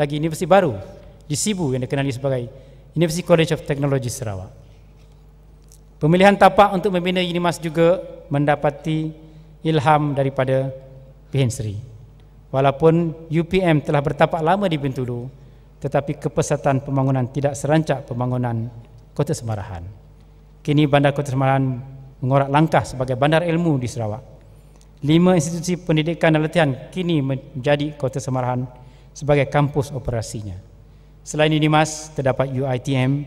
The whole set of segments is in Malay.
lagi universiti baru di Sibu yang dikenali sebagai University College of Technology Sarawak. Pemilihan tapak untuk membina UNIMAS juga mendapati ilham daripada Pehen Sri. Walaupun UPM telah bertapak lama di Bintulu, tetapi kepesatan pembangunan tidak serancak pembangunan Kota Semarahan. Kini Bandar Kota Semarahan mengorak langkah sebagai bandar ilmu di Sarawak. 5 institusi pendidikan dan latihan kini menjadi Kota Semarahan sebagai kampus operasinya. Selain UNIMAS, terdapat UiTM,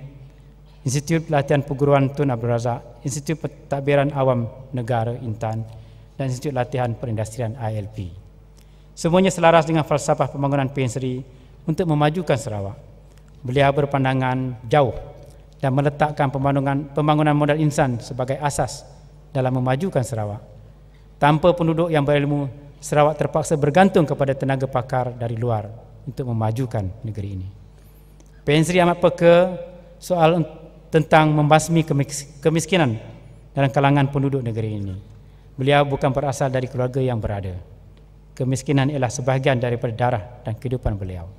Institut Pelatihan Perguruan Tun Abdul Razak, Institut Pentadbiran Awam Negara Intan, dan Institut Latihan Perindustrian ILP. Semuanya selaras dengan falsafah pembangunan Pehen Sri untuk memajukan Sarawak. Beliau berpandangan jauh dan meletakkan pembangunan modal insan sebagai asas dalam memajukan Sarawak. Tanpa penduduk yang berilmu, Sarawak terpaksa bergantung kepada tenaga pakar dari luar untuk memajukan negeri ini. Pehen Sri amat peka soal tentang membasmi kemiskinan dalam kalangan penduduk negeri ini. Beliau bukan berasal dari keluarga yang berada. Kemiskinan ialah sebahagian daripada darah dan kehidupan beliau.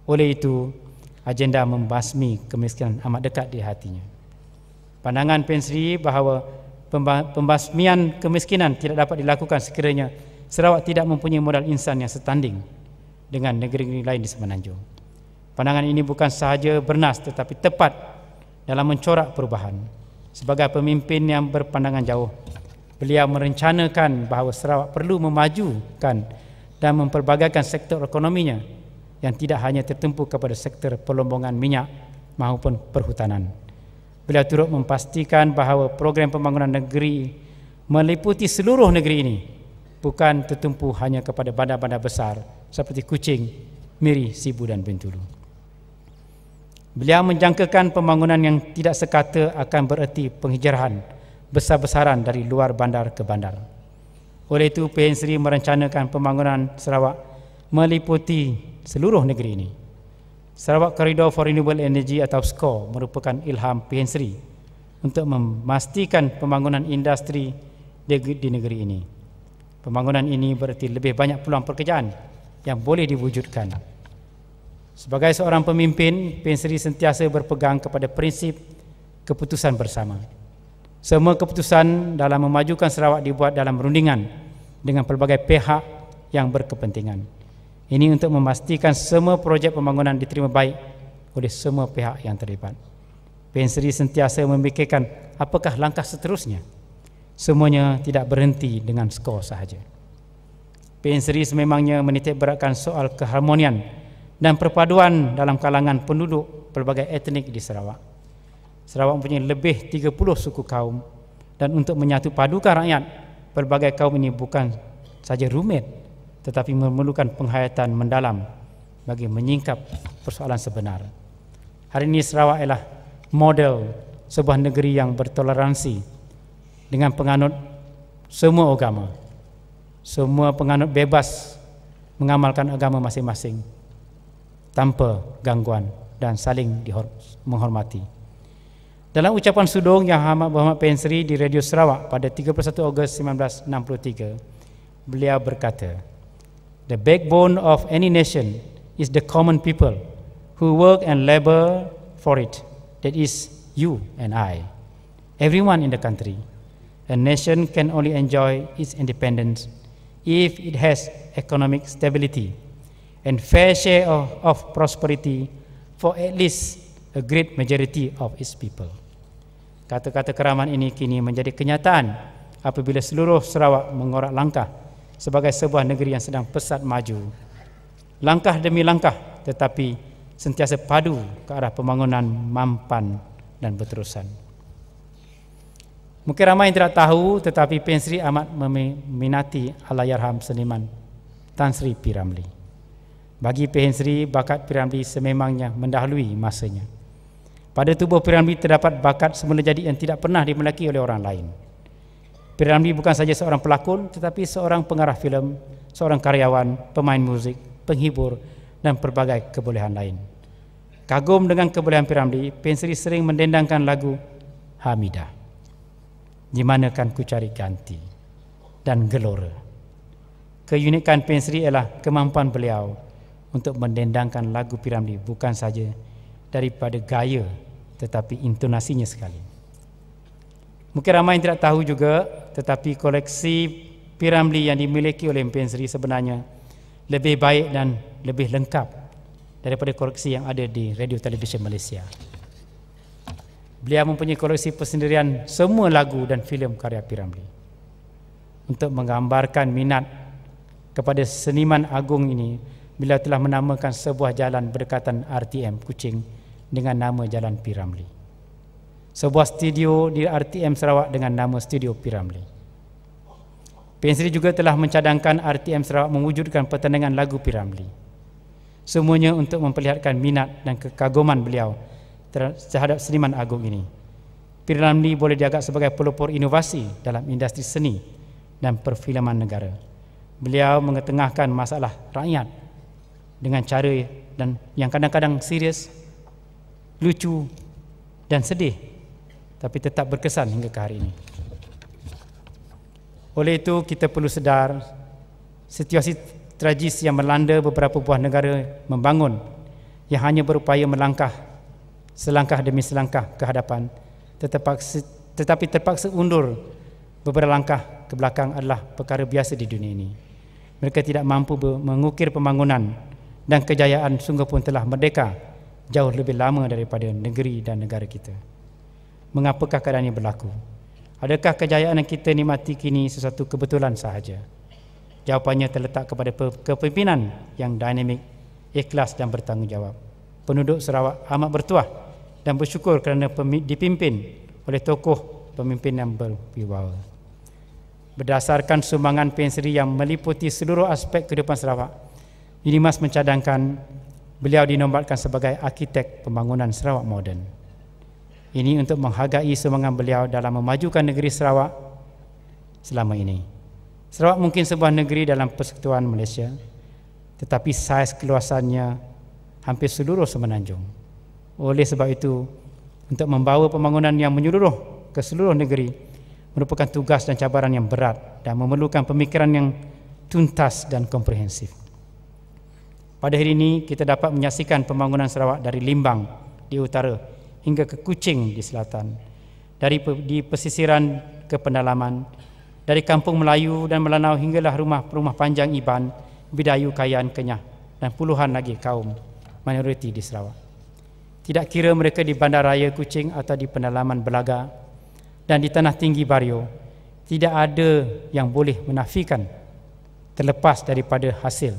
Oleh itu, agenda membasmi kemiskinan amat dekat di hatinya. Pandangan Pehen Sri bahawa pembasmian kemiskinan tidak dapat dilakukan sekiranya Sarawak tidak mempunyai modal insan yang setanding dengan negeri-negeri lain di Semenanjung. Pandangan ini bukan sahaja bernas tetapi tepat dalam mencorak perubahan. Sebagai pemimpin yang berpandangan jauh, beliau merencanakan bahawa Sarawak perlu memajukan dan memperbagaikan sektor ekonominya yang tidak hanya tertumpu kepada sektor pelombongan minyak maupun perhutanan. Beliau turut memastikan bahawa program pembangunan negeri meliputi seluruh negeri ini, bukan tertumpu hanya kepada bandar-bandar besar seperti Kuching, Miri, Sibu dan Bintulu. Beliau menjangkakan pembangunan yang tidak sekata akan bererti penghijrahan besar-besaran dari luar bandar ke bandar. Oleh itu, Pehen Sri merencanakan pembangunan Sarawak meliputi seluruh negeri ini. Sarawak Corridor for Renewable Energy atau SCORE merupakan ilham Pehen Sri untuk memastikan pembangunan industri di negeri ini. Pembangunan ini berarti lebih banyak peluang pekerjaan yang boleh diwujudkan. Sebagai seorang pemimpin, Pehen Sri sentiasa berpegang kepada prinsip keputusan bersama. Semua keputusan dalam memajukan Sarawak dibuat dalam rundingan dengan pelbagai pihak yang berkepentingan. Ini untuk memastikan semua projek pembangunan diterima baik oleh semua pihak yang terlibat. Pehen Sri sentiasa memikirkan apakah langkah seterusnya. Semuanya tidak berhenti dengan skor sahaja. Pehen Sri sememangnya menitik beratkan soal keharmonian dan perpaduan dalam kalangan penduduk pelbagai etnik di Sarawak. Sarawak mempunyai lebih 30 suku kaum, dan untuk menyatu padukan rakyat pelbagai kaum ini bukan saja rumit, tetapi memerlukan penghayatan mendalam bagi menyingkap persoalan sebenar. Hari ini Sarawak ialah model sebuah negeri yang bertoleransi dengan penganut semua agama. Semua penganut bebas mengamalkan agama masing-masing tanpa gangguan dan saling menghormati. Dalam ucapan sudung yang amat berhormat Pehen Sri di Radio Sarawak pada 31 Ogos 1963, beliau berkata, "The backbone of any nation is the common people who work and labor for it. That is you and I, everyone in the country. A nation can only enjoy its independence if it has economic stability and fair share of prosperity for at least a great majority of its people." Kata-kata keramat ini kini menjadi kenyataan apabila seluruh Sarawak mengorak langkah sebagai sebuah negeri yang sedang pesat maju. Langkah demi langkah tetapi sentiasa padu ke arah pembangunan mampan dan berterusan. Mungkin ramai yang tidak tahu, tetapi Pehen Sri amat meminati Allahyarham seniman Tan Sri P. Ramlee. Bagi Pehen Sri, bakat P. Ramlee sememangnya mendahului masanya. Pada tubuh P. Ramlee terdapat bakat semula jadi yang tidak pernah dimiliki oleh orang lain. P. Ramlee bukan saja seorang pelakon, tetapi seorang pengarah filem, seorang karyawan, pemain muzik, penghibur dan pelbagai kebolehan lain. Kagum dengan kebolehan P. Ramlee, Pehen Sri sering mendendangkan lagu Hamidah, "Di manakan ku cari ganti," dan Gelora. Keunikan Pehen Sri ialah kemampuan beliau untuk mendendangkan lagu P. Ramlee bukan saja daripada gaya tetapi intonasinya sekali. Mungkin ramai yang tidak tahu juga, tetapi koleksi P. Ramlee yang dimiliki oleh Empen Sri sebenarnya lebih baik dan lebih lengkap daripada koleksi yang ada di Radio Television Malaysia. Beliau mempunyai koleksi persendirian semua lagu dan filem karya P. Ramlee. Untuk menggambarkan minat kepada seniman agung ini, beliau telah menamakan sebuah jalan berdekatan RTM Kuching dengan nama Jalan P. Ramlee. Sebuah studio di RTM Sarawak dengan nama Studio P. Ramlee. Empen Sri juga telah mencadangkan RTM Sarawak mewujudkan pertandingan lagu P. Ramlee. Semuanya untuk memperlihatkan minat dan kekaguman beliau terhadap seniman agung ini. P. Ramlee boleh dianggap sebagai pelopor inovasi dalam industri seni dan perfilman negara. Beliau mengetengahkan masalah rakyat dengan cara dan yang kadang-kadang serius, lucu dan sedih, tapi tetap berkesan hingga ke hari ini. Oleh itu, kita perlu sedar situasi tragis yang melanda beberapa buah negara membangun yang hanya berupaya melangkah selangkah demi selangkah ke hadapan, tetapi terpaksa undur beberapa langkah ke belakang adalah perkara biasa di dunia ini. Mereka tidak mampu mengukir pembangunan dan kejayaan sungguh pun telah merdeka jauh lebih lama daripada negeri dan negara kita. Mengapakah keadaan ini berlaku? Adakah kejayaan yang kita nikmati kini sesuatu kebetulan sahaja? Jawapannya terletak kepada kepimpinan yang dinamik, ikhlas dan bertanggungjawab. Penduduk Sarawak amat bertuah dan bersyukur kerana dipimpin oleh tokoh pemimpin yang berwibawa. Berdasarkan sumbangan Empen Sri yang meliputi seluruh aspek kehidupan Sarawak, UNIMAS mencadangkan beliau dinobatkan sebagai arkitek pembangunan Sarawak moden. Ini untuk menghargai sumbangan beliau dalam memajukan negeri Sarawak selama ini. Sarawak mungkin sebuah negeri dalam persekutuan Malaysia, tetapi saiz keluasannya hampir seluruh semenanjung. Oleh sebab itu, untuk membawa pembangunan yang menyeluruh ke seluruh negeri merupakan tugas dan cabaran yang berat dan memerlukan pemikiran yang tuntas dan komprehensif. Pada hari ini, kita dapat menyaksikan pembangunan Sarawak dari Limbang di utara hingga ke Kuching di selatan, di pesisiran ke pendalaman, dari kampung Melayu dan Melanau hinggalah rumah panjang Iban, Bidayu, Kayan, Kenyah dan puluhan lagi kaum minoriti di Sarawak. Tidak kira mereka di Bandaraya Kuching atau di pendalaman Belaga dan di Tanah Tinggi Bario, tidak ada yang boleh menafikan terlepas daripada hasil,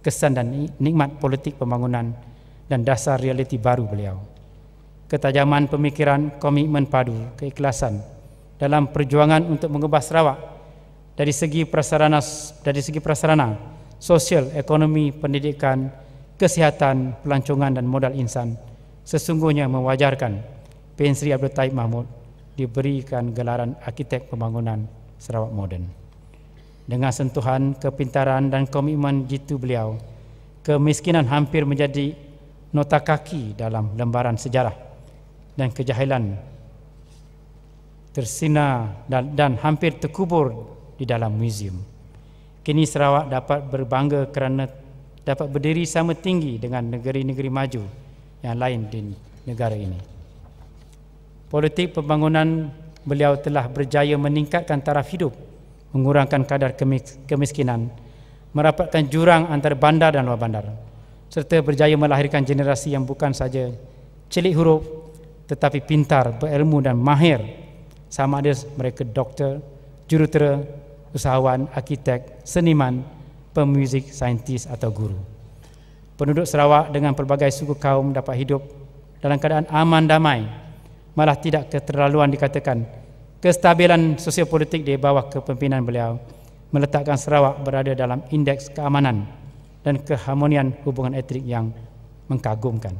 kesan dan nikmat politik pembangunan dan dasar realiti baru beliau. Ketajaman pemikiran, komitmen padu, keikhlasan dalam perjuangan untuk mengubah Sarawak dari segi prasarana, sosial, ekonomi, pendidikan, kesihatan, pelancongan dan modal insan sesungguhnya mewajarkan Empen Sri Abdul Taib Mahmud diberikan gelaran arkitek pembangunan Sarawak moden. Dengan sentuhan kepintaran dan komitmen jitu beliau, kemiskinan hampir menjadi nota kaki dalam lembaran sejarah dan kejahilan tersinar dan hampir terkubur di dalam muzium. Kini Sarawak dapat berbangga kerana dapat berdiri sama tinggi dengan negeri-negeri maju yang lain di negara ini. Politik pembangunan beliau telah berjaya meningkatkan taraf hidup, mengurangkan kadar kemiskinan, merapatkan jurang antara bandar dan luar bandar, serta berjaya melahirkan generasi yang bukan saja celik huruf tetapi pintar, berilmu dan mahir, sama ada mereka doktor, jurutera, usahawan, arkitek, seniman, pemuzik, saintis atau guru. Penduduk Sarawak dengan pelbagai suku kaum dapat hidup dalam keadaan aman damai, malah tidak keterlaluan dikatakan kestabilan sosiopolitik di bawah kepimpinan beliau meletakkan Sarawak berada dalam indeks keamanan dan keharmonian hubungan etnik yang mengkagumkan.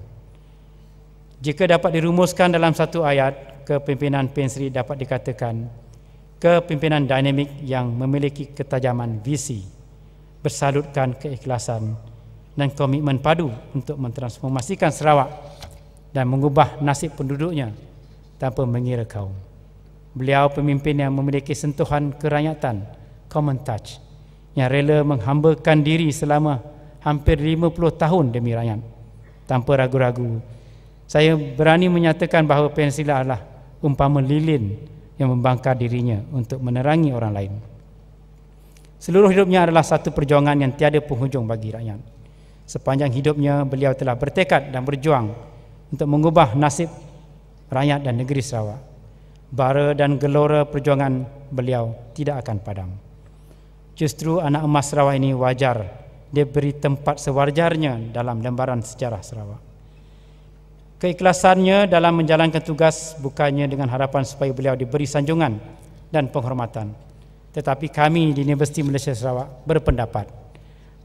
Jika dapat dirumuskan dalam satu ayat, kepimpinan Empen Sri dapat dikatakan kepimpinan dinamik yang memiliki ketajaman visi, bersalutkan keikhlasan dan komitmen padu untuk mentransformasikan Sarawak dan mengubah nasib penduduknya tanpa mengira kaum. Beliau pemimpin yang memiliki sentuhan kerakyatan, common touch, yang rela menghambakan diri selama hampir 50 tahun demi rakyat. Tanpa ragu-ragu, saya berani menyatakan bahawa Pancasila adalah umpama lilin yang membangkar dirinya untuk menerangi orang lain. Seluruh hidupnya adalah satu perjuangan yang tiada penghujung bagi rakyat. Sepanjang hidupnya, beliau telah bertekad dan berjuang untuk mengubah nasib rakyat dan negeri Sarawak. Bara dan gelora perjuangan beliau tidak akan padam. Justru anak emas Sarawak ini wajar diberi tempat sewajarnya dalam lembaran sejarah Sarawak. Keikhlasannya dalam menjalankan tugas bukannya dengan harapan supaya beliau diberi sanjungan dan penghormatan. Tetapi kami di Universiti Malaysia Sarawak berpendapat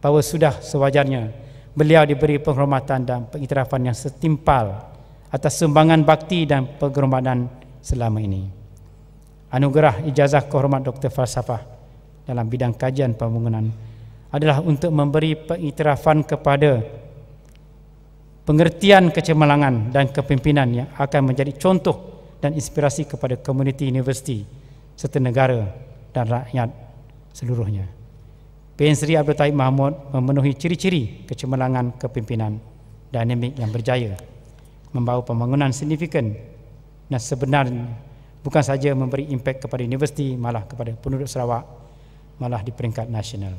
bahawa sudah sewajarnya beliau diberi penghormatan dan pengiktirafan yang setimpal atas sumbangan bakti dan penghormatan selama ini. Anugerah ijazah kehormat Dr. Falsafah dalam bidang kajian pembangunan adalah untuk memberi pengiktirafan kepada pengertian kecemerlangan dan kepimpinan yang akan menjadi contoh dan inspirasi kepada komuniti universiti serta negara dan rakyat seluruhnya. PN Sri Abdul Taib Mahmud memenuhi ciri-ciri kecemerlangan kepimpinan dinamik yang berjaya, membawa pembangunan signifikan dan sebenarnya bukan saja memberi impak kepada universiti, malah kepada penduduk Sarawak, malah di peringkat nasional.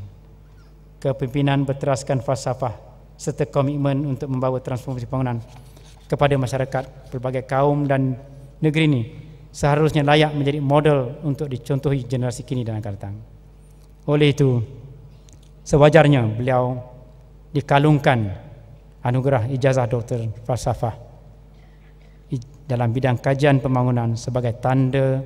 Kepimpinan berteraskan falsafah serta komitmen untuk membawa transformasi pembangunan kepada masyarakat berbagai kaum dan negeri ini seharusnya layak menjadi model untuk dicontohi generasi kini dan akan datang. Oleh itu, sewajarnya beliau dikalungkan anugerah ijazah Doktor Falsafah dalam bidang kajian pembangunan sebagai tanda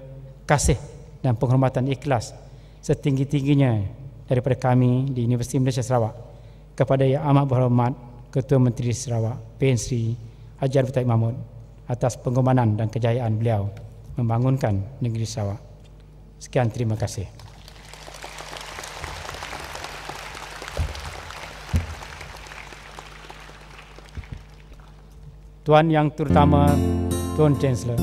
kasih dan penghormatan ikhlas setinggi-tingginya daripada kami di Universiti Malaysia Sarawak kepada Yang Amat Berhormat Ketua Menteri Sarawak PN Sri Haji Abdul Taib Mahmud atas pengorbanan dan kejayaan beliau membangunkan negeri Sarawak. Sekian, terima kasih. Tuan Yang Terutama Tuan Chancellor,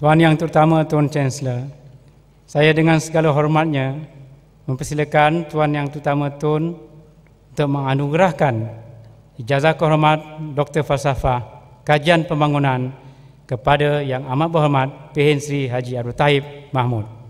Tuan Yang Terutama Tuan Chancellor, saya dengan segala hormatnya mempersilakan Tuan Yang Terutama Tun untuk menganugerahkan ijazah kehormat Dr. Falsafah Kajian Pembangunan kepada Yang Amat Berhormat P.H. Sri Haji Abdul Taib Mahmud.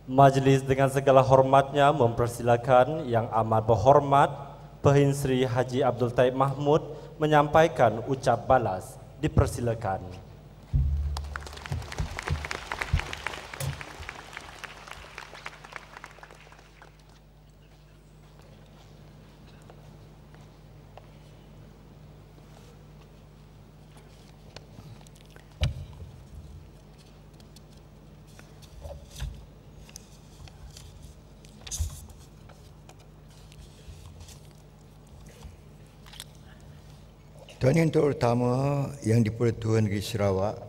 Majlis dengan segala hormatnya mempersilakan Yang Amat Berhormat P.H. Sri Haji Abdul Taib Mahmud menyampaikan ucap balas. Dipersilakan. Tuan Yang Terutama Yang di-Pertuan Negeri Sarawak,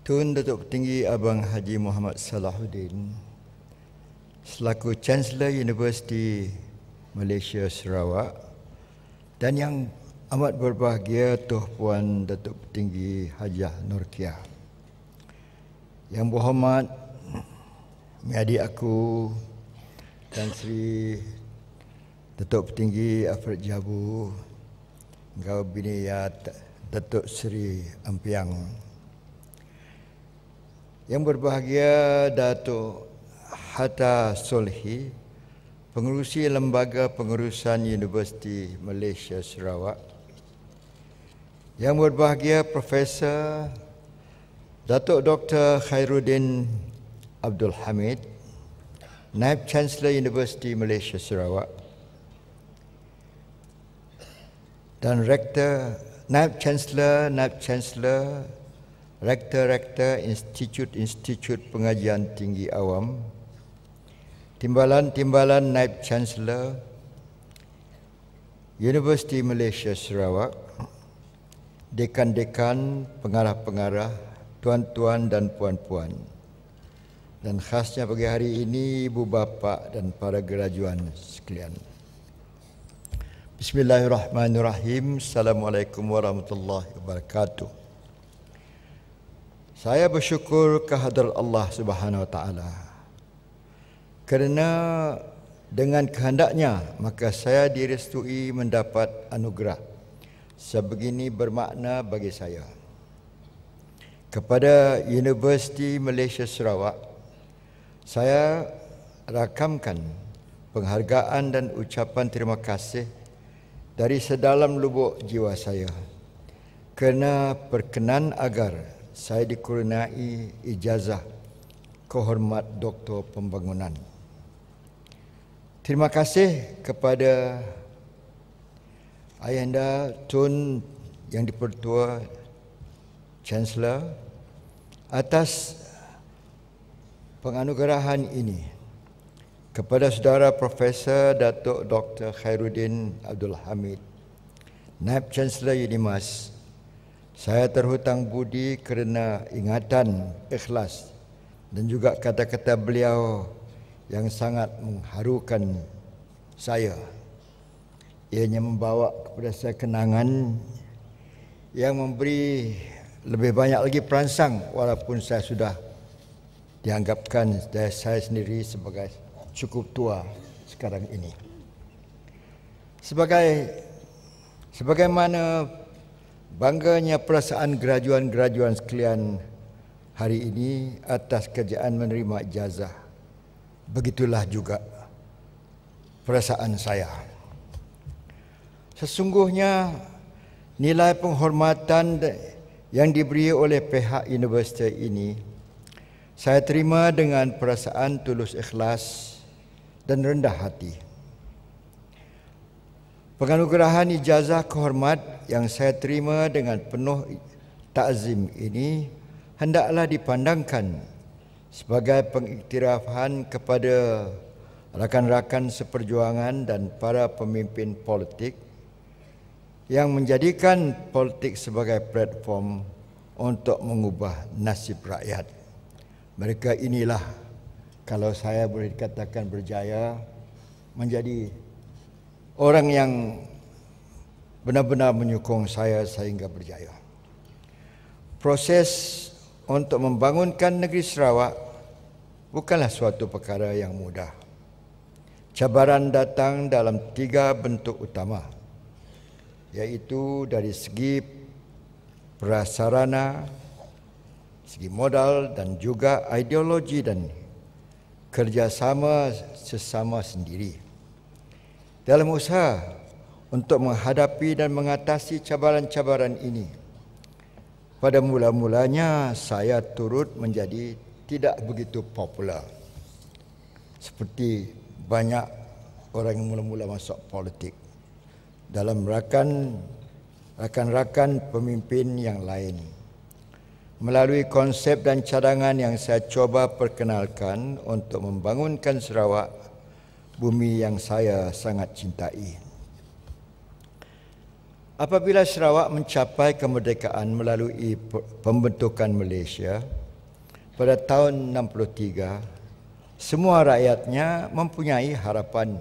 Tun Datuk Petinggi Abang Haji Muhammad Salahuddin selaku Chancellor Universiti Malaysia Sarawak, dan yang amat berbahagia Tuan Puan Datuk Petinggi Hajah Nurkiah, Yang Berhormat adik aku Tan Sri Datuk Petinggi Alfred Jabu, Engkau Biniya Datuk Seri Ampiang, yang berbahagia Datuk Hatta Solhi, Pengerusi Lembaga Pengurusan Universiti Malaysia Sarawak, yang berbahagia Profesor Datuk Dr. Khairuddin Abdul Hamid, Naib Chancellor Universiti Malaysia Sarawak, dan Rektor, Naib Chancellor, Rektor Institut Pengajian Tinggi Awam, Timbalan Naib Chancellor Universiti Malaysia Sarawak, Dekan-dekan, pengarah-pengarah, tuan-tuan dan puan-puan, dan khasnya bagi hari ini ibu bapa dan para graduan sekalian. Bismillahirrahmanirrahim. Assalamualaikum warahmatullahi wabarakatuh. Saya bersyukur kehadrat Allah Subhanahu wa taala kerana dengan kehendaknya maka saya direstui mendapat anugerah sebegini bermakna bagi saya. Kepada Universiti Malaysia Sarawak, saya rakamkan penghargaan dan ucapan terima kasih dari sedalam lubuk jiwa saya kerana berkenan agar saya dikurniai ijazah kehormat Doktor Pembangunan. Terima kasih kepada Ayahanda Tun Yang di-Pertua Chancellor atas penganugerahan ini. Kepada saudara Profesor Datuk Dr. Khairuddin Abdul Hamid, Naib Chancellor Unimas, saya terhutang budi kerana ingatan ikhlas dan juga kata-kata beliau yang sangat mengharukan saya. Ianya membawa kepada saya kenangan yang memberi lebih banyak lagi perangsang walaupun saya sudah dianggapkan saya sendiri sebagai cukup tua sekarang ini. Sebagaimana bangganya perasaan graduan-graduan sekalian hari ini atas kerjaan menerima ijazah, begitulah juga perasaan saya. Sesungguhnya nilai penghormatan yang diberi oleh pihak universiti ini saya terima dengan perasaan tulus ikhlas dan rendah hati. Penganugerahan ijazah kehormat yang saya terima dengan penuh takzim ini hendaklah dipandangkan sebagai pengiktirafan kepada rakan-rakan seperjuangan dan para pemimpin politik yang menjadikan politik sebagai platform untuk mengubah nasib rakyat. Mereka inilah, kalau saya boleh dikatakan berjaya, menjadi orang yang benar-benar menyokong saya sehingga berjaya. Proses untuk membangunkan negeri Sarawak bukanlah suatu perkara yang mudah. Cabaran datang dalam 3 bentuk utama, iaitu dari segi prasarana, segi modal dan juga ideologi dan kerjasama sesama sendiri. Dalam usaha untuk menghadapi dan mengatasi cabaran-cabaran ini, pada mula-mulanya saya turut menjadi tidak begitu popular. Seperti banyak orang yang mula-mula masuk politik dalam rakan-rakan pemimpin yang lain. Melalui konsep dan cadangan yang saya coba perkenalkan untuk membangunkan Sarawak, bumi yang saya sangat cintai. Apabila Sarawak mencapai kemerdekaan melalui pembentukan Malaysia pada tahun 63, semua rakyatnya mempunyai harapan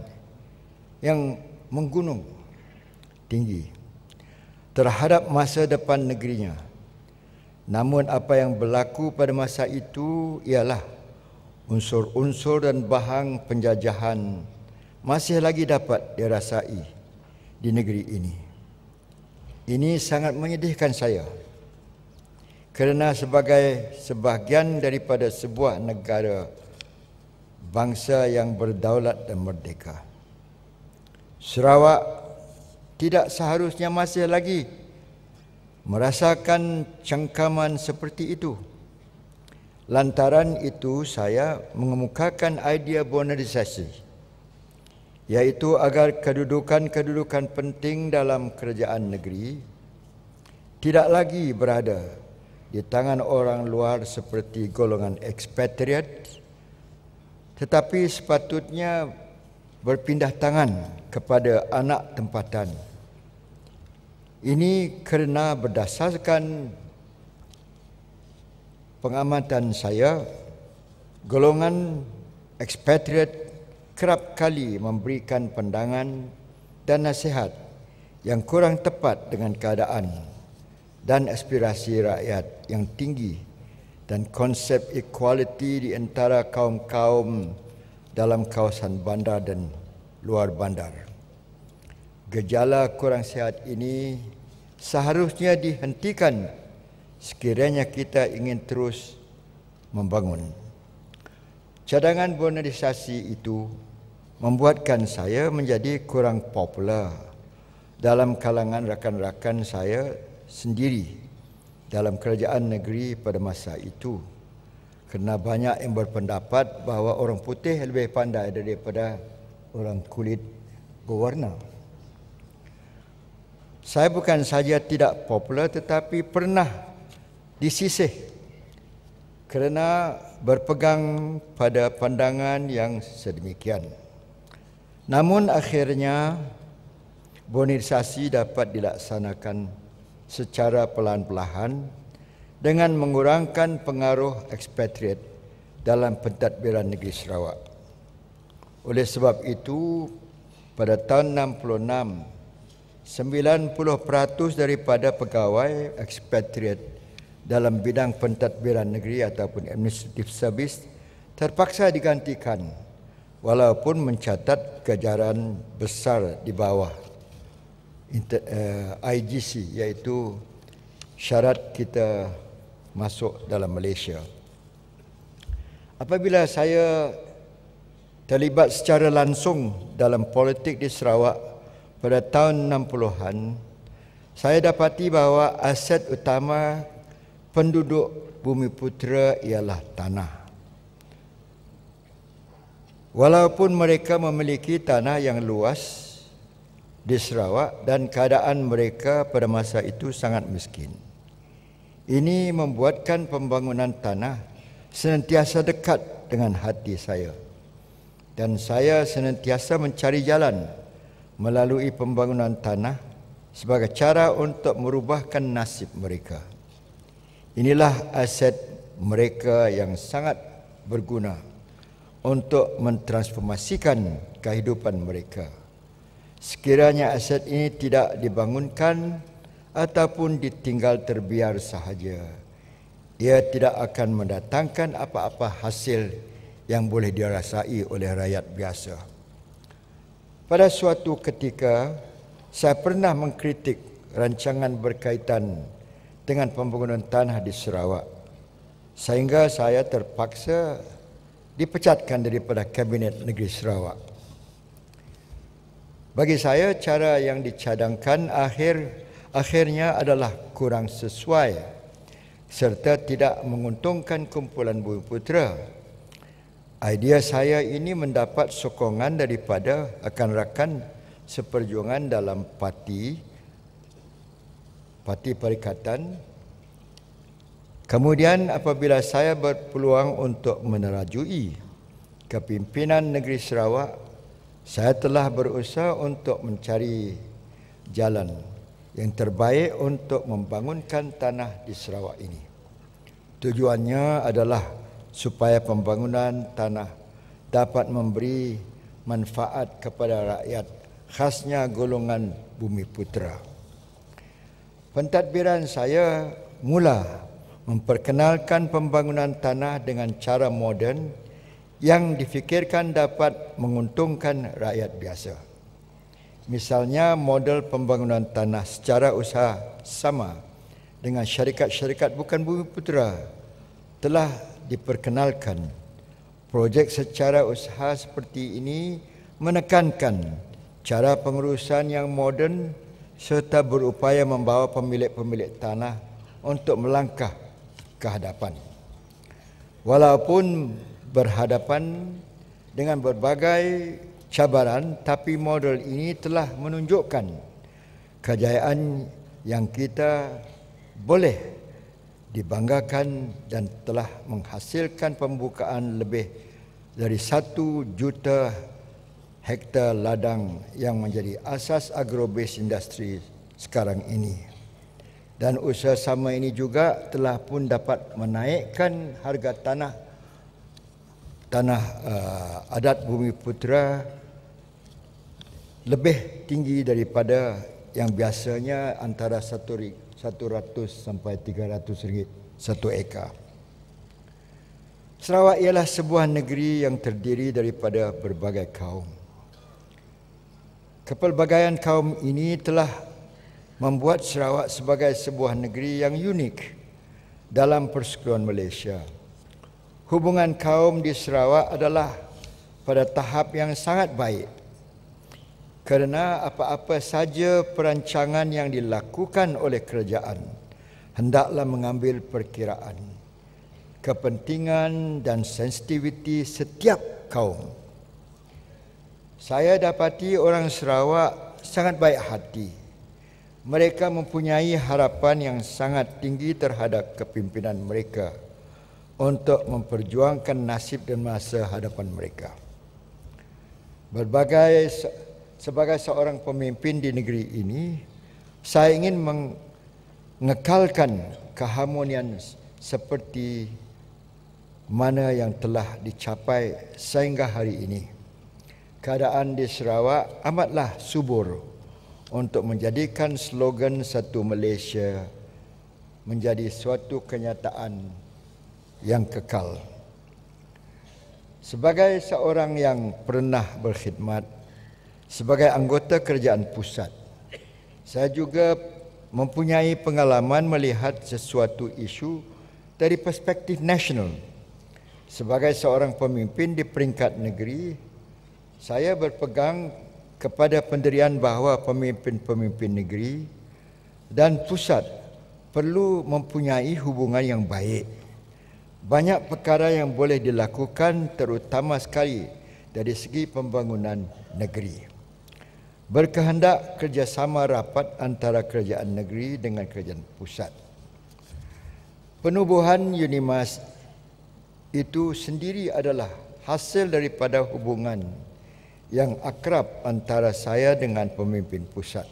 yang menggunung tinggi terhadap masa depan negerinya. Namun apa yang berlaku pada masa itu ialah unsur-unsur dan bahang penjajahan masih lagi dapat dirasai di negeri ini. Ini sangat menyedihkan saya kerana sebagai sebahagian daripada sebuah negara bangsa yang berdaulat dan merdeka, Sarawak tidak seharusnya masih lagi merasakan cengkaman seperti itu. Lantaran itu saya mengemukakan idea bonarisasi, iaitu agar kedudukan-kedudukan penting dalam kerajaan negeri tidak lagi berada di tangan orang luar seperti golongan expatriate, tetapi sepatutnya berpindah tangan kepada anak tempatan. Ini kerana berdasarkan pengamatan saya, golongan expatriate kerap kali memberikan pandangan dan nasihat yang kurang tepat dengan keadaan dan aspirasi rakyat yang tinggi dan konsep equality di antara kaum-kaum dalam kawasan bandar dan luar bandar. Gejala kurang sihat ini seharusnya dihentikan sekiranya kita ingin terus membangun. Cadangan bonarisasi itu membuatkan saya menjadi kurang popular dalam kalangan rakan-rakan saya sendiri dalam kerajaan negeri pada masa itu, kerana banyak yang berpendapat bahawa orang putih lebih pandai daripada orang kulit berwarna. Saya bukan saja tidak popular tetapi pernah disisih kerana berpegang pada pandangan yang sedemikian. Namun akhirnya bonarisasi dapat dilaksanakan secara pelan-pelan dengan mengurangkan pengaruh ekspatriat dalam pentadbiran negeri Sarawak. Oleh sebab itu, pada tahun 66, 90% daripada pegawai ekspatriat dalam bidang pentadbiran negeri ataupun administrative service terpaksa digantikan walaupun mencatat kejaran besar di bawah IGC, iaitu syarat kita masuk dalam Malaysia. Apabila saya terlibat secara langsung dalam politik di Sarawak pada tahun 60-an, saya dapati bahawa aset utama penduduk Bumiputera ialah tanah. Walaupun mereka memiliki tanah yang luas di Sarawak dan keadaan mereka pada masa itu sangat miskin, ini membuatkan pembangunan tanah senantiasa dekat dengan hati saya. Dan saya senantiasa mencari jalan melalui pembangunan tanah sebagai cara untuk merubahkan nasib mereka. Inilah aset mereka yang sangat berguna untuk mentransformasikan kehidupan mereka. Sekiranya aset ini tidak dibangunkan ataupun ditinggal terbiar sahaja, ia tidak akan mendatangkan apa-apa hasil yang boleh dirasai oleh rakyat biasa. Pada suatu ketika, saya pernah mengkritik rancangan berkaitan dengan pembangunan tanah di Sarawak, sehingga saya terpaksa dipecatkan daripada Kabinet Negeri Sarawak. Bagi saya, cara yang dicadangkan akhirnya adalah kurang sesuai serta tidak menguntungkan kumpulan Bumiputera. Idea saya ini mendapat sokongan daripada rakan-rakan seperjuangan dalam parti Perikatan. Kemudian apabila saya berpeluang untuk menerajui kepimpinan negeri Sarawak, saya telah berusaha untuk mencari jalan yang terbaik untuk membangunkan tanah di Sarawak ini. Tujuannya adalah supaya pembangunan tanah dapat memberi manfaat kepada rakyat, khasnya golongan Bumiputera. Pentadbiran saya mula memperkenalkan pembangunan tanah dengan cara moden yang difikirkan dapat menguntungkan rakyat biasa. Misalnya, model pembangunan tanah secara usaha sama dengan syarikat-syarikat bukan Bumiputera telah diperkenalkan. Projek secara usaha seperti ini menekankan cara pengurusan yang moden serta berupaya membawa pemilik-pemilik tanah untuk melangkah ke hadapan. Walaupun berhadapan dengan berbagai cabaran, tapi model ini telah menunjukkan kejayaan yang kita boleh dibanggakan dan telah menghasilkan pembukaan lebih dari 1 juta hektar ladang yang menjadi asas agrobase industri sekarang ini. Dan usaha sama ini juga telah pun dapat menaikkan harga tanah adat Bumiputera lebih tinggi daripada yang biasanya antara 100 sampai 300 ringgit satu ekar. Sarawak ialah sebuah negeri yang terdiri daripada berbagai kaum. Kepelbagaian kaum ini telah membuat Sarawak sebagai sebuah negeri yang unik dalam persekutuan Malaysia. Hubungan kaum di Sarawak adalah pada tahap yang sangat baik, kerana apa-apa saja perancangan yang dilakukan oleh kerajaan hendaklah mengambil perkiraan kepentingan dan sensitiviti setiap kaum. Saya dapati orang Sarawak sangat baik hati. Mereka mempunyai harapan yang sangat tinggi terhadap kepimpinan mereka untuk memperjuangkan nasib dan masa hadapan mereka. Sebagai seorang pemimpin di negeri ini, saya ingin mengekalkan keharmonian seperti mana yang telah dicapai sehingga hari ini. Keadaan di Sarawak amatlah subur untuk menjadikan slogan Satu Malaysia menjadi suatu kenyataan yang kekal. Sebagai seorang yang pernah berkhidmat sebagai anggota kerajaan pusat, saya juga mempunyai pengalaman melihat sesuatu isu dari perspektif nasional. Sebagai seorang pemimpin di peringkat negeri, Saya berpegang kepada pendirian bahawa pemimpin-pemimpin negeri dan pusat perlu mempunyai hubungan yang baik. Banyak perkara yang boleh dilakukan, terutama sekali dari segi pembangunan negeri. Berkehendak kerjasama rapat antara kerajaan negeri dengan kerajaan pusat. Penubuhan UNIMAS itu sendiri adalah hasil daripada hubungan yang akrab antara saya dengan pemimpin pusat.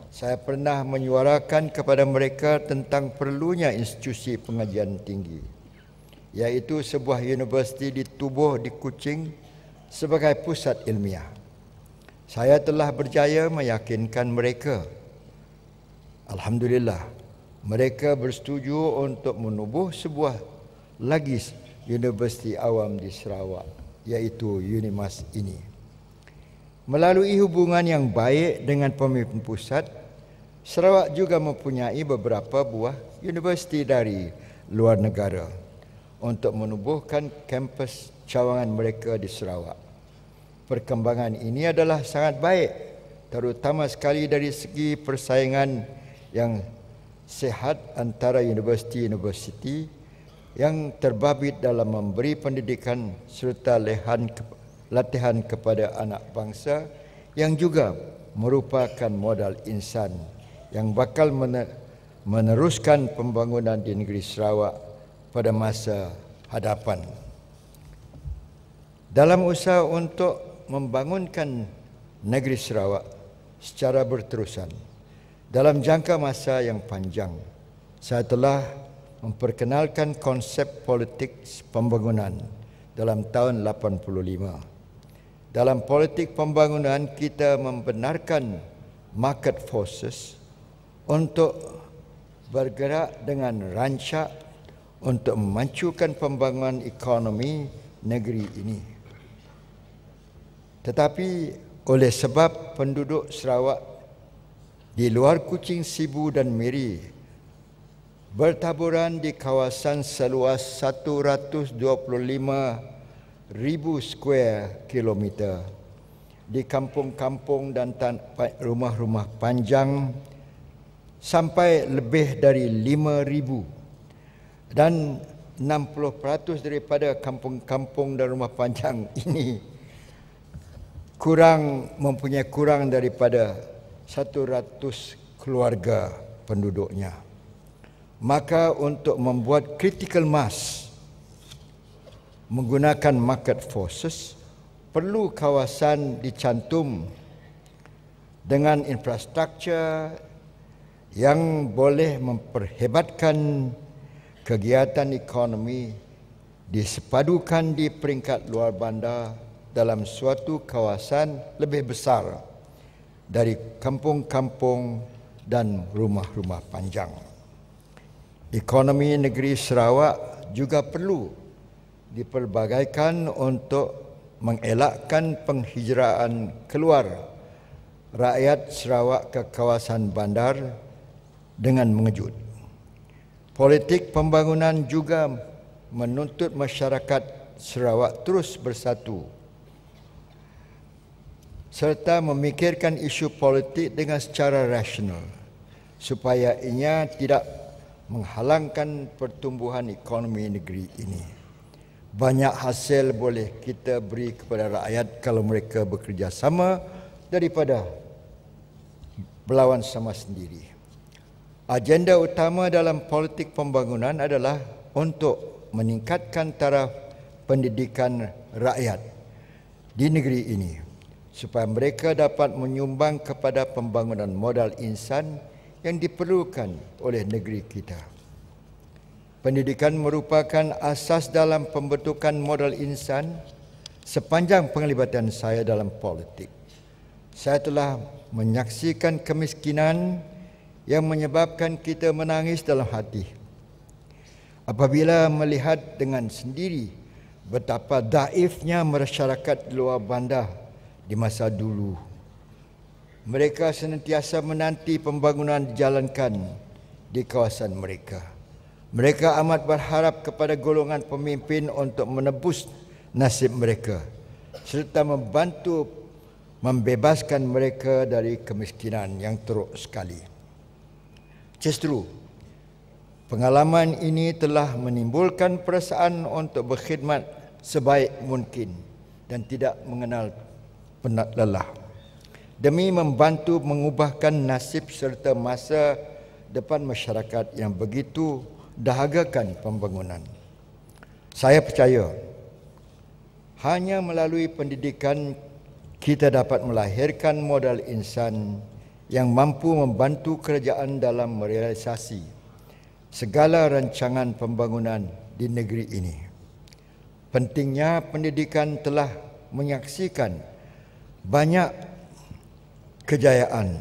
Saya pernah menyuarakan kepada mereka tentang perlunya institusi pengajian tinggi, iaitu sebuah universiti ditubuh di Kuching sebagai pusat ilmiah. Saya telah berjaya meyakinkan mereka. Alhamdulillah, mereka bersetuju untuk menubuh sebuah lagi universiti awam di Sarawak, iaitu UNIMAS ini. Melalui hubungan yang baik dengan pemimpin pusat, Sarawak juga mempunyai beberapa buah universiti dari luar negara untuk menubuhkan kampus cawangan mereka di Sarawak. Perkembangan ini adalah sangat baik, terutama sekali dari segi persaingan yang sehat antara universiti-universiti yang terbabit dalam memberi pendidikan serta latihan kepada anak bangsa yang juga merupakan modal insan yang bakal meneruskan pembangunan di negeri Sarawak pada masa hadapan. Dalam usaha untuk membangunkan negeri Sarawak secara berterusan dalam jangka masa yang panjang, saya telah memperkenalkan konsep politik pembangunan dalam tahun 85. Dalam politik pembangunan, kita membenarkan market forces untuk bergerak dengan rancak untuk memajukan pembangunan ekonomi negeri ini. Tetapi oleh sebab penduduk Sarawak di luar Kuching, Sibu dan Miri bertaburan di kawasan seluas 125,000 square kilometer, di kampung-kampung dan rumah-rumah panjang sampai lebih dari 5,000, dan 60% daripada kampung-kampung dan rumah panjang ini mempunyai kurang daripada 100 keluarga penduduknya. Maka untuk membuat critical mass menggunakan market forces, perlu kawasan dicantum dengan infrastruktur yang boleh memperhebatkan kegiatan ekonomi, disepadukan di peringkat luar bandar dalam suatu kawasan lebih besar dari kampung-kampung dan rumah-rumah panjang. Ekonomi negeri Sarawak juga perlu diperbagaikan untuk mengelakkan penghijraan keluar rakyat Sarawak ke kawasan bandar dengan mengejut. Politik pembangunan juga menuntut masyarakat Sarawak terus bersatu serta memikirkan isu politik dengan secara rasional supaya ianya tidak menghalangkan pertumbuhan ekonomi negeri ini. Banyak hasil boleh kita beri kepada rakyat kalau mereka bekerja sama daripada berlawan sama sendiri. Agenda utama dalam politik pembangunan adalah untuk meningkatkan taraf pendidikan rakyat di negeri ini supaya mereka dapat menyumbang kepada pembangunan modal insan yang diperlukan oleh negeri kita. Pendidikan merupakan asas dalam pembentukan modal insan. Sepanjang penglibatan saya dalam politik, saya telah menyaksikan kemiskinan yang menyebabkan kita menangis dalam hati apabila melihat dengan sendiri betapa daifnya masyarakat luar bandar di masa dulu. Mereka senantiasa menanti pembangunan dijalankan di kawasan mereka. Mereka amat berharap kepada golongan pemimpin untuk menebus nasib mereka serta membantu membebaskan mereka dari kemiskinan yang teruk sekali. Justru, pengalaman ini telah menimbulkan perasaan untuk berkhidmat sebaik mungkin dan tidak mengenal penat lelah demi membantu mengubahkan nasib serta masa depan masyarakat yang begitu dahagakan pembangunan. Saya percaya hanya melalui pendidikan kita dapat melahirkan modal insan yang mampu membantu kerajaan dalam merealisasi segala rancangan pembangunan di negeri ini. Pentingnya pendidikan telah menyaksikan banyak kejayaan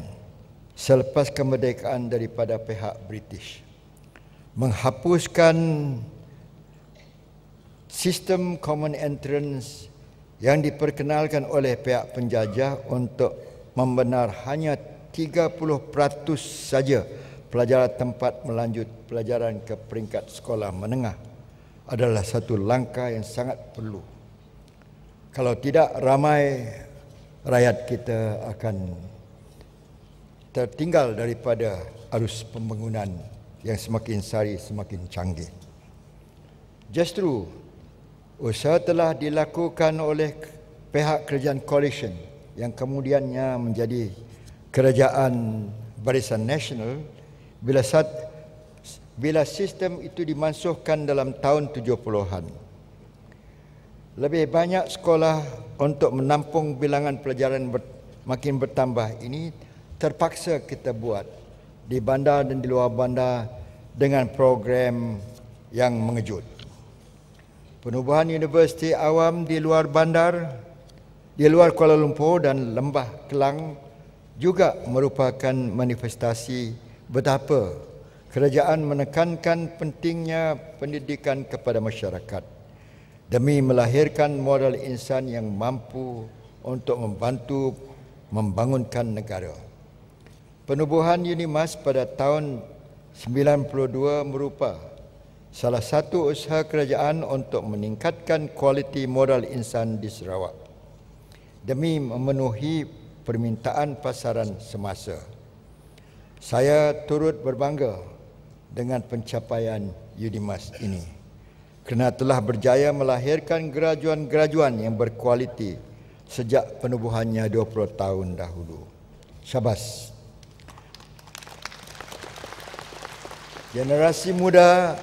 selepas kemerdekaan daripada pihak British. Menghapuskan sistem common entrance yang diperkenalkan oleh pihak penjajah untuk membenar hanya 30% saja pelajar tempat melanjut pelajaran ke peringkat sekolah menengah adalah satu langkah yang sangat perlu. Kalau tidak, ramai rakyat kita akan tertinggal daripada arus pembangunan yang semakin sari semakin canggih. Justru usaha telah dilakukan oleh pihak kerajaan coalition yang kemudiannya menjadi kerajaan Barisan Nasional bila sistem itu dimansuhkan dalam tahun 70-an. Lebih banyak sekolah untuk menampung bilangan pelajaran makin bertambah ini terpaksa kita buat di bandar dan di luar bandar dengan program yang mengejut. Penubuhan universiti awam di luar bandar, di luar Kuala Lumpur dan Lembah Kelang juga merupakan manifestasi betapa kerajaan menekankan pentingnya pendidikan kepada masyarakat demi melahirkan modal insan yang mampu untuk membantu membangunkan negara. Penubuhan UNIMAS pada tahun 92 merupakan salah satu usaha kerajaan untuk meningkatkan kualiti modal insan di Sarawak demi memenuhi permintaan pasaran semasa. Saya turut berbangga dengan pencapaian UNIMAS ini kerana telah berjaya melahirkan graduan-graduan yang berkualiti sejak penubuhannya 20 tahun dahulu. Syabas. Generasi muda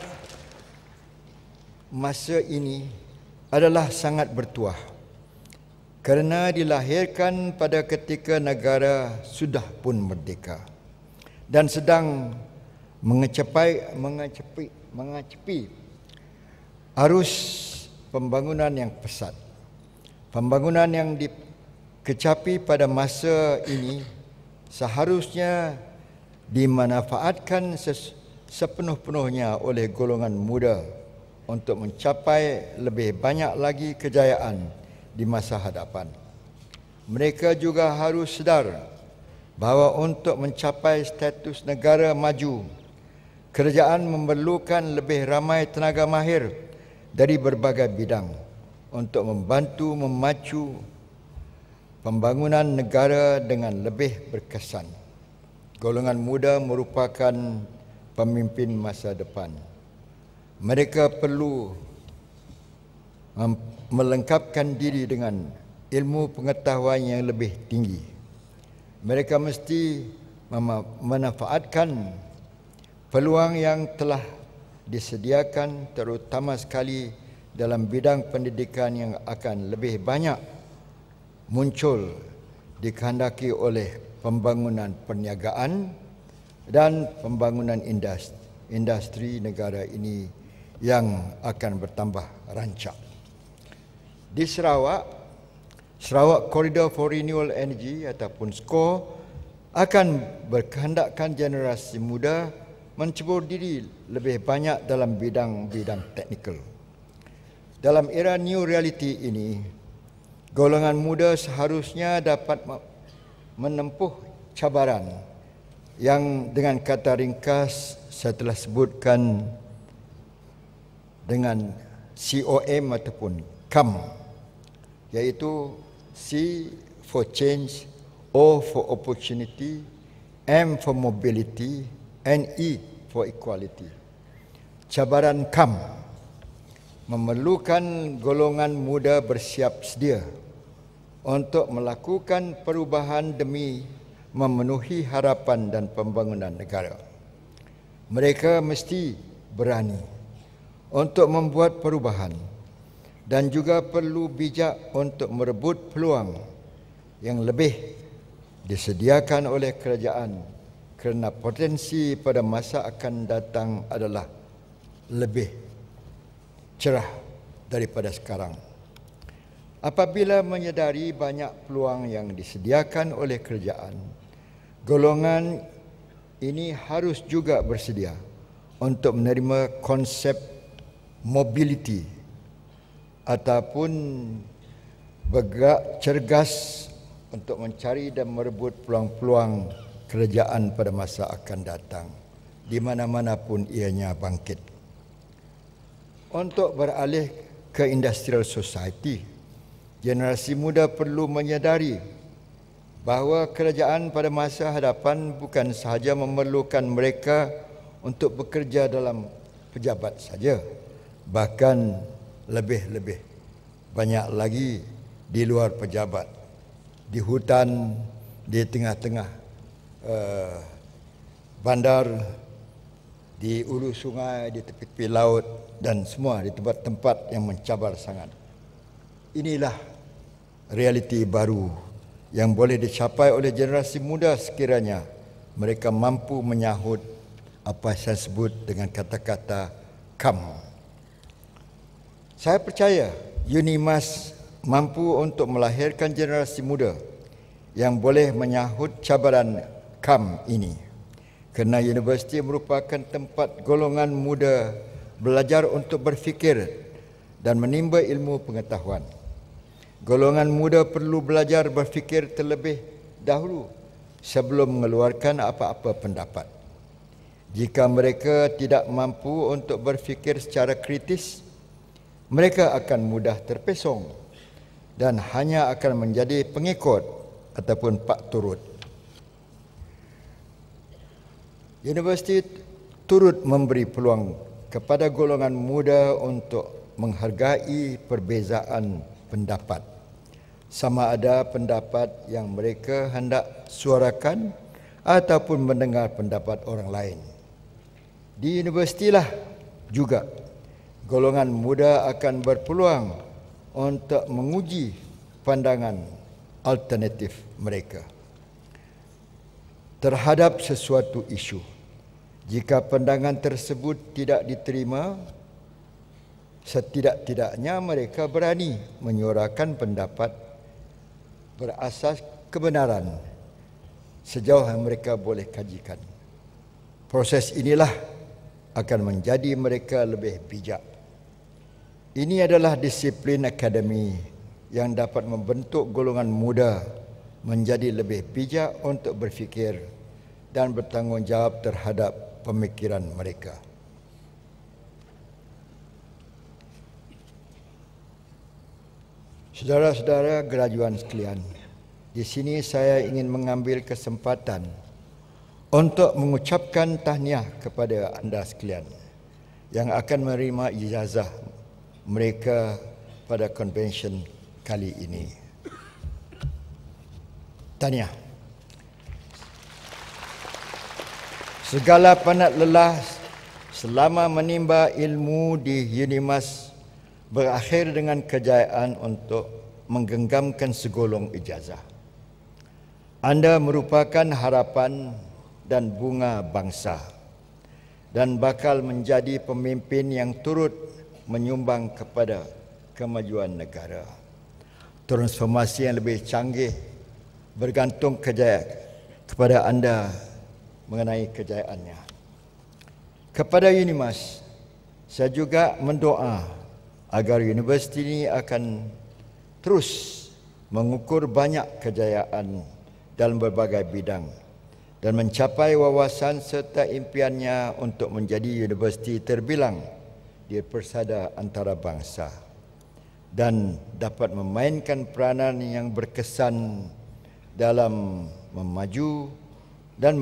masa ini adalah sangat bertuah kerana dilahirkan pada ketika negara sudah pun merdeka dan sedang mengecapi arus pembangunan yang pesat. Pembangunan yang dikecapi pada masa ini seharusnya dimanfaatkan sepenuh-penuhnya oleh golongan muda untuk mencapai lebih banyak lagi kejayaan di masa hadapan. Mereka juga harus sedar bahawa untuk mencapai status negara maju, kerajaan memerlukan lebih ramai tenaga mahir dari berbagai bidang untuk membantu memacu pembangunan negara dengan lebih berkesan. Golongan muda merupakan pemimpin masa depan. Mereka perlu melengkapkan diri dengan ilmu pengetahuan yang lebih tinggi. Mereka mesti memanfaatkan peluang yang telah disediakan, terutama sekali dalam bidang pendidikan yang akan lebih banyak muncul dikehendaki oleh pembangunan perniagaan dan pembangunan industri negara ini yang akan bertambah rancak. Di Sarawak Corridor for Renewable Energy ataupun SCORE akan berkehendakkan generasi muda mencebur diri lebih banyak dalam bidang-bidang teknikal. Dalam era new reality ini, golongan muda seharusnya dapat menempuh cabaran yang dengan kata ringkas saya telah sebutkan dengan COM ataupun CAM. iaitu C for change, O for opportunity, M for mobility, and E for equality. Cabaran KAM memerlukan golongan muda bersiap sedia untuk melakukan perubahan demi memenuhi harapan dan pembangunan negara. Mereka mesti berani untuk membuat perubahan dan juga perlu bijak untuk merebut peluang yang lebih disediakan oleh kerajaan kerana potensi pada masa akan datang adalah lebih cerah daripada sekarang. Apabila menyedari banyak peluang yang disediakan oleh kerajaan, golongan ini harus juga bersedia untuk menerima konsep mobility ataupun bergerak cergas untuk mencari dan merebut peluang-peluang kerajaan pada masa akan datang, di mana-mana pun ianya bangkit. Untuk beralih ke industrial society, generasi muda perlu menyadari bahawa kerajaan pada masa hadapan bukan sahaja memerlukan mereka untuk bekerja dalam pejabat saja, bahkan lebih-lebih banyak lagi di luar pejabat, di hutan, di tengah-tengah bandar, di ulu sungai, di tepi-tepi laut dan semua di tempat-tempat yang mencabar sangat. Inilah realiti baru yang boleh dicapai oleh generasi muda sekiranya mereka mampu menyahut apa saya sebut dengan kata-kata KAM. Saya percaya UNIMAS mampu untuk melahirkan generasi muda yang boleh menyahut cabaran KAM ini, kerana universiti merupakan tempat golongan muda belajar untuk berfikir dan menimba ilmu pengetahuan. Golongan muda perlu belajar berfikir terlebih dahulu sebelum mengeluarkan apa-apa pendapat. Jika mereka tidak mampu untuk berfikir secara kritis, mereka akan mudah terpesong dan hanya akan menjadi pengikut ataupun pak turut. Universiti turut memberi peluang kepada golongan muda untuk menghargai perbezaan pendapat, sama ada pendapat yang mereka hendak suarakan ataupun mendengar pendapat orang lain. Di universitilah juga golongan muda akan berpeluang untuk menguji pandangan alternatif mereka terhadap sesuatu isu. Jika pandangan tersebut tidak diterima, setidak-tidaknya mereka berani menyuarakan pendapat berasas kebenaran sejauh yang mereka boleh kajikan. Proses inilah akan menjadi mereka lebih bijak. Ini adalah disiplin akademi yang dapat membentuk golongan muda menjadi lebih bijak untuk berfikir dan bertanggungjawab terhadap pemikiran mereka. Saudara-saudara graduan sekalian, di sini saya ingin mengambil kesempatan untuk mengucapkan tahniah kepada anda sekalian yang akan menerima ijazah mereka pada konvensyen kali ini. Tahniah. Segala penat lelah selama menimba ilmu di UNIMAS berakhir dengan kejayaan untuk menggenggamkan segolong ijazah. Anda merupakan harapan dan bunga bangsa dan bakal menjadi pemimpin yang turut menyumbang kepada kemajuan negara. Transformasi yang lebih canggih bergantung kepada anda mengenai kejayaannya. Kepada UNIMAS, saya juga mendoa agar universiti ini akan terus mengukur banyak kejayaan dalam berbagai bidang dan mencapai wawasan serta impiannya untuk menjadi universiti terbilang di persada antarabangsa. dan dapat memainkan peranan yang berkesan dalam memaju dan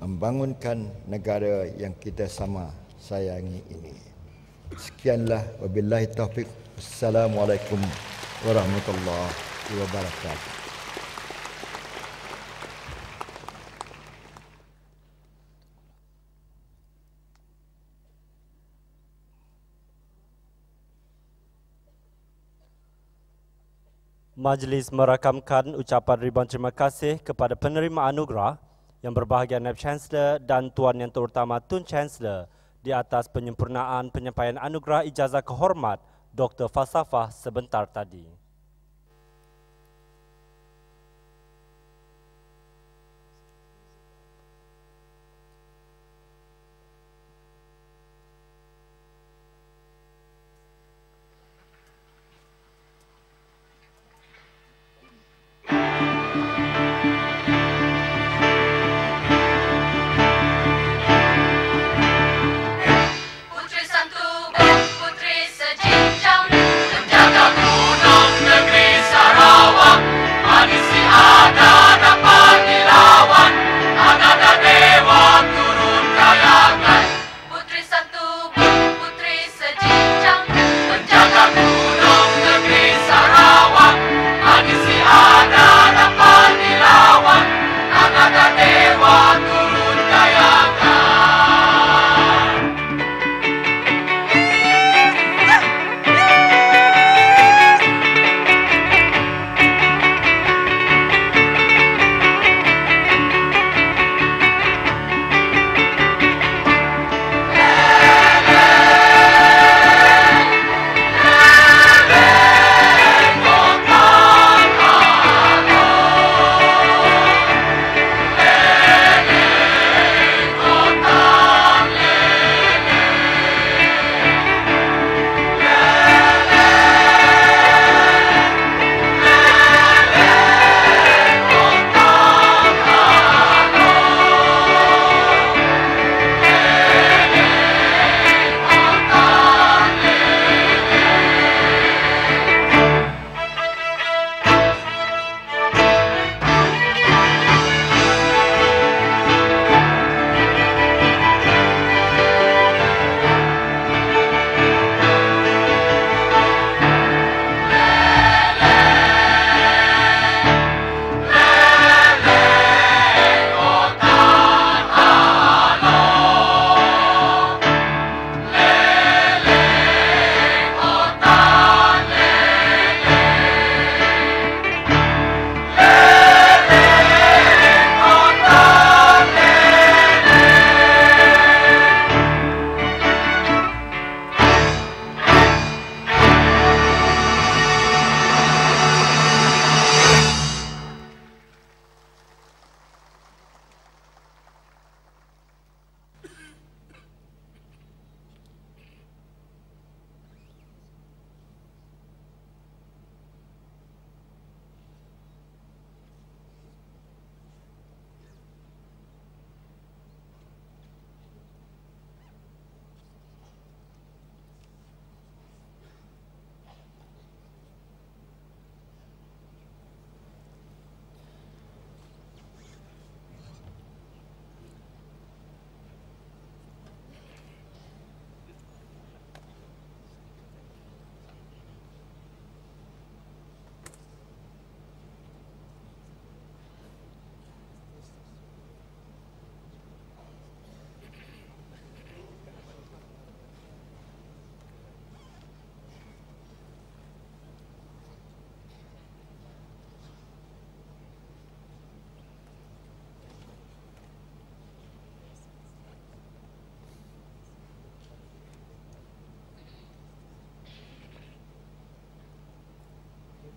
membangunkan negara yang kita sama sayangi ini. Sekianlah, wabillahi taufik. Assalamualaikum warahmatullahi wabarakatuh. Majlis merakamkan ucapan ribuan terima kasih kepada penerima anugerah yang berbahagia Naib Chancellor dan Tuan Yang Terutama Tun Chancellor di atas penyempurnaan penyampaian anugerah ijazah kehormat Dr. Falsafah sebentar tadi.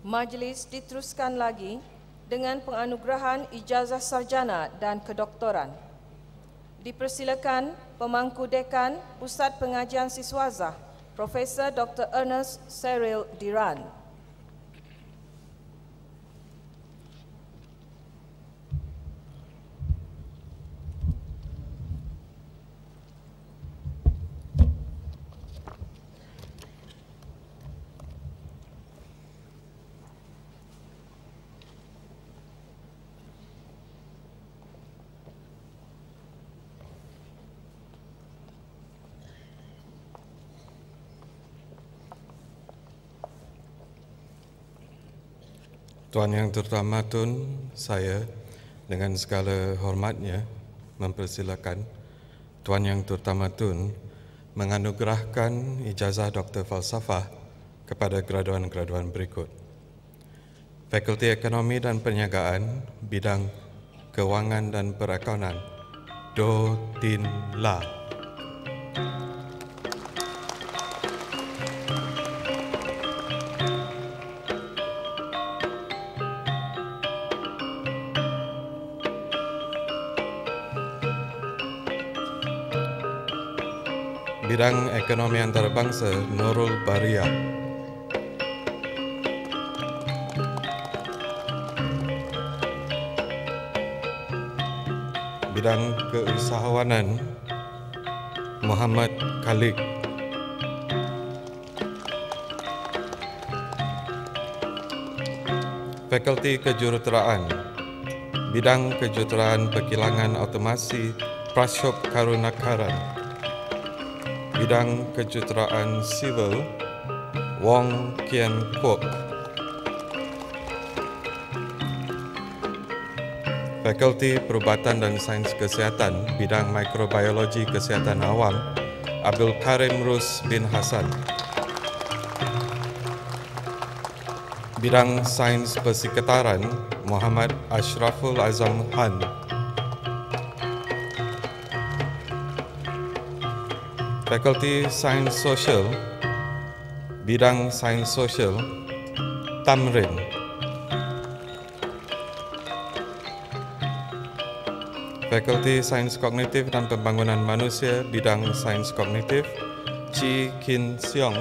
Majlis diteruskan lagi dengan penganugerahan ijazah sarjana dan kedoktoran. Dipersilakan Pemangku Dekan Pusat Pengajian Siswazah, Profesor Dr. Ernest Cyril Diran. Tuan Yang Terutama Tun, saya dengan segala hormatnya mempersilakan Tuan Yang Terutama Tun menganugerahkan ijazah Doktor Falsafah kepada graduan-graduan berikut. Fakulti Ekonomi dan Perniagaan, Bidang Kewangan dan Perakaunan, Do Tin La. Bidang Ekonomi Antarabangsa, Nurul Baria. Bidang Keusahawanan, Muhammad Khalid. Fakulti Kejuruteraan, Bidang Kejuruteraan Perkilangan Automasi, Prashop Karunakaran. Bidang Kejuruteraan Sivil, Wong Kian Kwok. Fakulti Perubatan dan Sains Kesihatan, Bidang Mikrobiologi Kesihatan Awam, Abdul Karim Rus bin Hasan. Bidang Sains Persekitaran, Muhammad Ashraful Azam Han. Fakulti Sains Sosial, Bidang Sains Sosial, Tamrin. Fakulti Sains Kognitif dan Pembangunan Manusia, Bidang Sains Kognitif, Chi Kin Siong.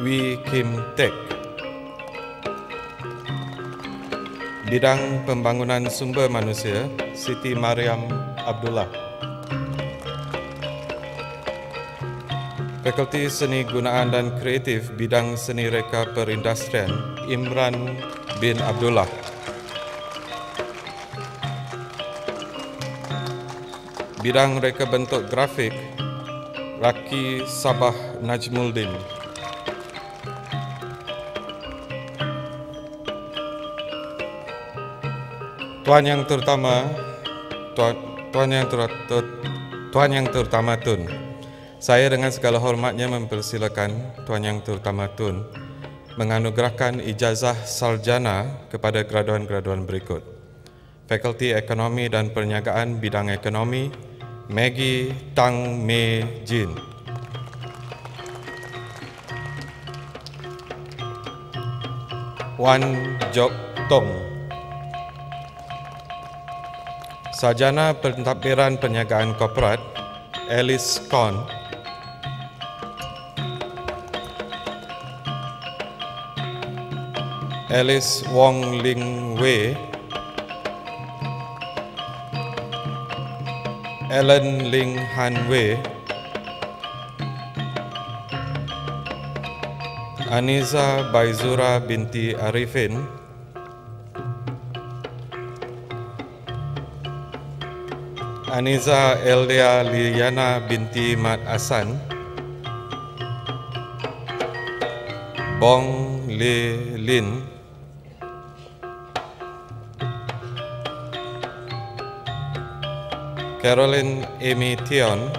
Wee Kim Tek. Bidang Pembangunan Sumber Manusia, Siti Mariam Abdullah. Fakulti Seni Gunaan dan Kreatif, Bidang Seni Reka Perindustrian, Imran bin Abdullah. Bidang Reka Bentuk Grafik, Raki Sabah Najmuldin. Tuan Yang Terutama, Tuan Yang Terutama Tun, saya dengan segala hormatnya mempersilakan Tuan Yang Terutama Tun menganugerahkan ijazah sarjana kepada graduan-graduan berikut. Fakulti Ekonomi dan Perniagaan, Bidang Ekonomi, Maggie Tang Mei Jin. Wan Jok Tong. Sarjana Pentadbiran Perniagaan Korporat, Alice Kon. Alice Wong Ling Wei. Ellen Ling Han Wei. Aniza Baizura binti Arifin. Aniza Eldia Liliana binti Mat Asan. Bong Le Lin. Caroline Amy Tion.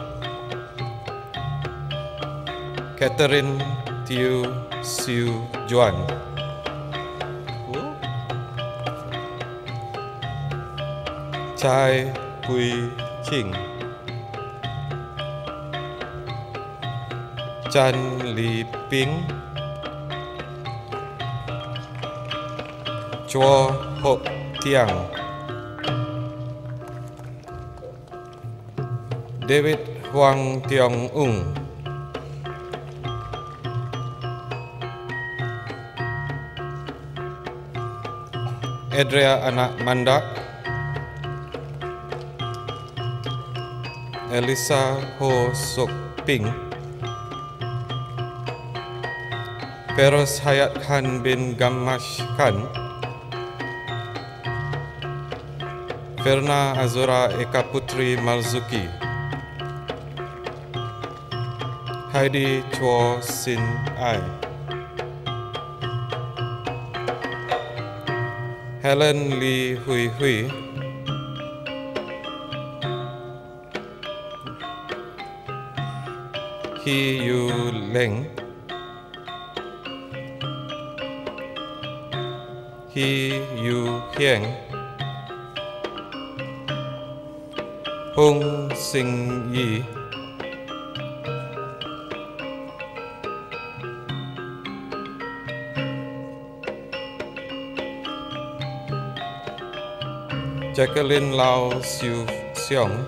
Catherine Tiu Siu Juan. Chai Hui Ching. Chan Li Ping. Chua Hok Tiang. David Huang Tiong Ung. Adria Anak Mandak. Elisa Ho Sok Ping. Feroz Hayat Khan bin Gamash Khan. Verna Azura Eka Putri Marzuki. Heidi Chua Sin Ai, Helen Lee Hui Hui, He Yu Leng, He Yu Hieng, Hung Sinh Yi, Jacqueline Lau Siu Xiong,